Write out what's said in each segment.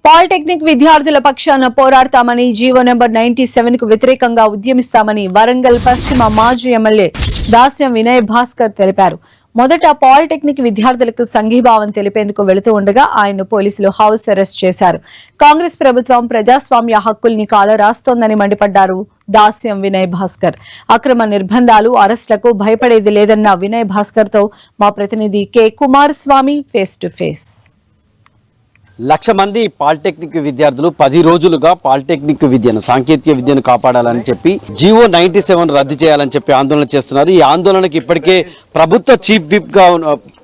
Polytechnic విద్యార్థుల పక్షాన పోరాడతామని GO number 97 కు వ్యతిరేకంగా ఉద్యమిస్తామని వరంగల్ పశ్చిమ మాజీ ఎమ్మెల్యే దాస్యం వినయ్ భాస్కర్ తెలిపారు. మొదట పాలిటెక్నిక్ విద్యార్థులకు సంఘీభావం తెలిపేందుకు వెళుతూ ఉండగా ఆయన్ను పోలీసులు హౌస్ అరెస్ట్ చేశారు. కాంగ్రెస్ ప్రభుత్వం ప్రజాస్వామ్య హక్కుల్ని కాలరాస్తోందని మండిపడ్డారు దాస్యం వినయ్ భాస్కర్. అక్రమ నిర్బంధాలు, అరెస్టులకు భయపడేది లేదన్న వినయ్ భాస్కర్ తో మా ప్రతినిధి K Kumaraswamy face to face. 1,00,000 మంది పాలిటెక్నిక్ విద్యార్థులు 10 రోజులుగా పాలిటెక్నిక్ విద్యను, సాంకేతిక విద్యను కాపాడాలని చెప్పి జీవో 97 రద్దు చేయాలని చెప్పి ఆందోళన చేస్తున్నారు. ఈ ఆందోళనకి ఇప్పటికే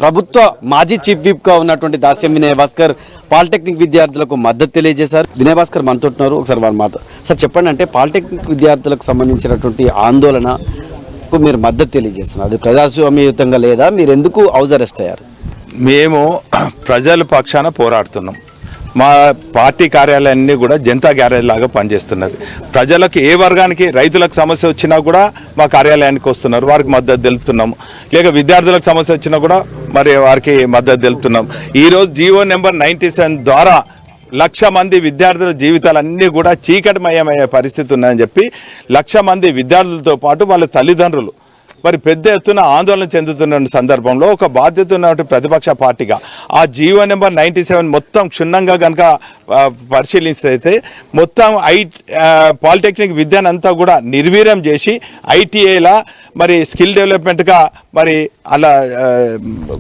ప్రభుత్వ మాజీ చీఫ్ విప్ గా ఉన్నటువంటి దాస్యం వినయ్ భాస్కర్ పాలిటెక్నిక్ విద్యార్థులకు మద్దతు తెలియజేశారు. వినయ్ భాస్కర్ మనతోంటున్నారు, ఒకసారి వాళ్ళ మాట. సార్ చెప్పండి, అంటే పాలిటెక్నిక్ విద్యార్థులకు సంబంధించినటువంటి ఆందోళనకు మీరు మద్దతు తెలియజేస్తున్నారు, అది ప్రజాస్వామ్యయుతంగా లేదా? మీరు ఎందుకు హౌస్ అరెస్ట్ అయ్యారు? మేము ప్రజల పక్షాన పోరాడుతున్నాం. మా పార్టీ కార్యాలయాన్ని కూడా జనతా గ్యారేజ్ లాగా పనిచేస్తున్నది. ప్రజలకు ఏ వర్గానికి, రైతులకు సమస్య వచ్చినా కూడా మా కార్యాలయానికి వస్తున్నారు, వారికి మద్దతు తెలుపుతున్నాము. లేక విద్యార్థులకు సమస్య వచ్చినా కూడా మరి వారికి మద్దతు తెలుపుతున్నాం. ఈరోజు జీవో నెంబర్ 97 ద్వారా 1,00,000 మంది విద్యార్థుల జీవితాలన్నీ కూడా చీకటిమయమయ్యే పరిస్థితి ఉందని చెప్పి 1,00,000 మంది విద్యార్థులతో పాటు వాళ్ళ తల్లిదండ్రులు మరి పెద్ద ఎత్తున ఆందోళన చెందుతున్న సందర్భంలో ఒక బాధ్యత ఉన్నటువంటి ప్రతిపక్ష పార్టీగా ఆ జీవో నెంబర్ 97 మొత్తం క్షుణ్ణంగా కనుక పరిశీలిస్తే మొత్తం పాలిటెక్నిక్ విద్యనంతా కూడా నిర్వీర్యం చేసి ఐటీఐలా మరి స్కిల్ డెవలప్మెంట్గా మరి అలా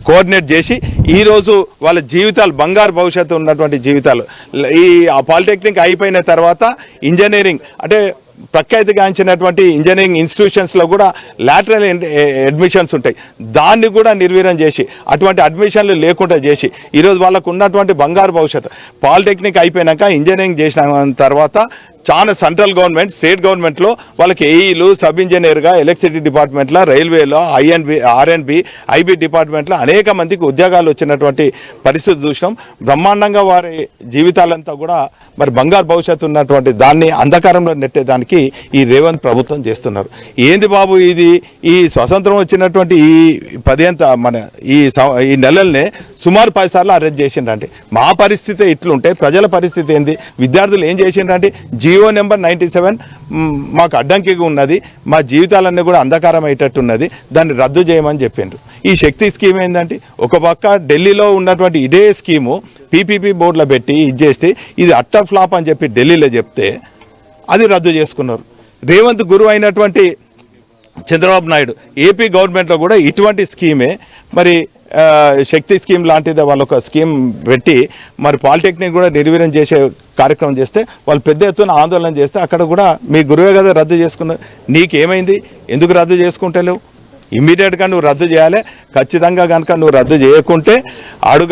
కోఆర్డినేట్ చేసి ఈరోజు వాళ్ళ జీవితాలు, బంగారు భవిష్యత్తు ఉన్నటువంటి జీవితాలు, ఈ పాలిటెక్నిక్ అయిపోయిన తర్వాత ఇంజనీరింగ్ అంటే ప్రఖ్యాతిగాంచినటువంటి ఇంజనీరింగ్ ఇన్స్టిట్యూషన్స్లో కూడా లాటరల్ అడ్మిషన్స్ ఉంటాయి, దాన్ని కూడా నిర్వీర్యం చేసి అటువంటి అడ్మిషన్లు లేకుండా చేసి ఈరోజు వాళ్ళకు ఉన్నటువంటి బంగారు భవిష్యత్తు. పాలిటెక్నిక్ అయిపోయాక ఇంజనీరింగ్ చేసిన తర్వాత చాలా సెంట్రల్ గవర్నమెంట్, స్టేట్ గవర్నమెంట్లో వాళ్ళకి ఏఈలు, సబ్ ఇంజనీర్గా, ఎలక్ట్రిసిటీ డిపార్ట్మెంట్లో, రైల్వేలో, ఆర్ఎన్బి, ఐబీ డిపార్ట్మెంట్లో అనేక మందికి ఉద్యోగాలు వచ్చినటువంటి పరిస్థితి చూసినాం. బ్రహ్మాండంగా వారి జీవితాలంతా కూడా మరి బంగారు భవిష్యత్తు ఉన్నటువంటి దాన్ని అంధకారంలో నెట్టేదానికి ఈ రేవంత్ ప్రభుత్వం చేస్తున్నారు. ఏంది బాబు ఇది? ఈ స్వతంత్రం వచ్చినటువంటి ఈ 10 ఈ నెలల్నే సుమారు 10 సార్లు అరెస్ట్ చేసిండ్రంటే మా పరిస్థితి ఇట్లుంటే ప్రజల పరిస్థితి ఏంది? విద్యార్థులు ఏం చేసిండ్రంటే జీవో నెంబర్ 97 మాకు అడ్డంకిగా ఉన్నది, మా జీవితాలన్నీ కూడా అంధకారం అయ్యేటట్టున్నది, దాన్ని రద్దు చేయమని చెప్పిండ్రు. ఈ శక్తి స్కీమ్ ఏంటంటే ఒక పక్క ఢిల్లీలో ఉన్నటువంటి ఇదే స్కీము పీపీపీ బోర్డులో పెట్టి ఇచ్చేస్తే ఇది అట్టర్ ఫ్లాప్ అని చెప్పి ఢిల్లీలో చెప్తే అది రద్దు చేసుకున్నారు. రేవంత్ గురువు అయినటువంటి చంద్రబాబు నాయుడు ఏపీ గవర్నమెంట్లో కూడా ఇటువంటి స్కీమే మరి శక్తి స్కీమ్ లాంటిది వాళ్ళొక స్కీమ్ పెట్టి మరి పాలిటెక్నిక్ కూడా నిర్వీర్యం చేసే కార్యక్రమం చేస్తే వాళ్ళు పెద్ద ఎత్తున ఆందోళన చేస్తే అక్కడ కూడా మీ గురువే కదా రద్దు చేసుకున్నారు. నీకేమైంది? ఎందుకు రద్దు చేసుకుంటలేవు? ఇమ్మీడియట్గా నువ్వు రద్దు చేయాలి. ఖచ్చితంగా కనుక నువ్వు రద్దు చేయకుంటే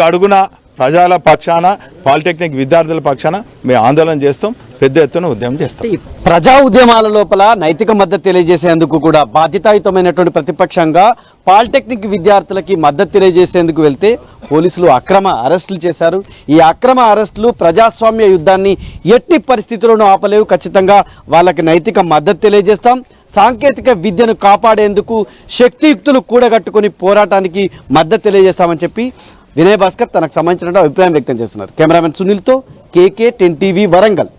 అడుగున ప్రజల పక్షాన, పాలిటెక్నిక్ విద్యార్థుల పక్షాన మేము ఆందోళన చేస్తాం, పెద్ద ఎత్తున ఉద్యమం చేస్తాం. ప్రజా ఉద్యమాల లోపల నైతిక మద్దతు తెలియజేసేందుకు కూడా బాధ్యతాయుతమైనటువంటి ప్రతిపక్షంగా పాలిటెక్నిక్ విద్యార్థులకి మద్దతు తెలియజేసేందుకు వెళ్తే పోలీసులు అక్రమ అరెస్టులు చేశారు. ఈ అక్రమ అరెస్టులు ప్రజాస్వామ్య యుద్ధాన్ని ఎట్టి పరిస్థితుల్లోనూ ఆపలేవు. ఖచ్చితంగా వాళ్ళకి నైతిక మద్దతు తెలియజేస్తాం. సాంకేతిక విద్యను కాపాడేందుకు శక్తియుక్తులు కూడగట్టుకుని పోరాటానికి మద్దతు తెలియజేస్తామని చెప్పి వినయ్ భాస్కర్ తనకు సంబంధించిన అభిప్రాయం వ్యక్తం చేస్తున్నారు. కెమెరామెన్ సునీల్తో KK 10 TV వరంగల్.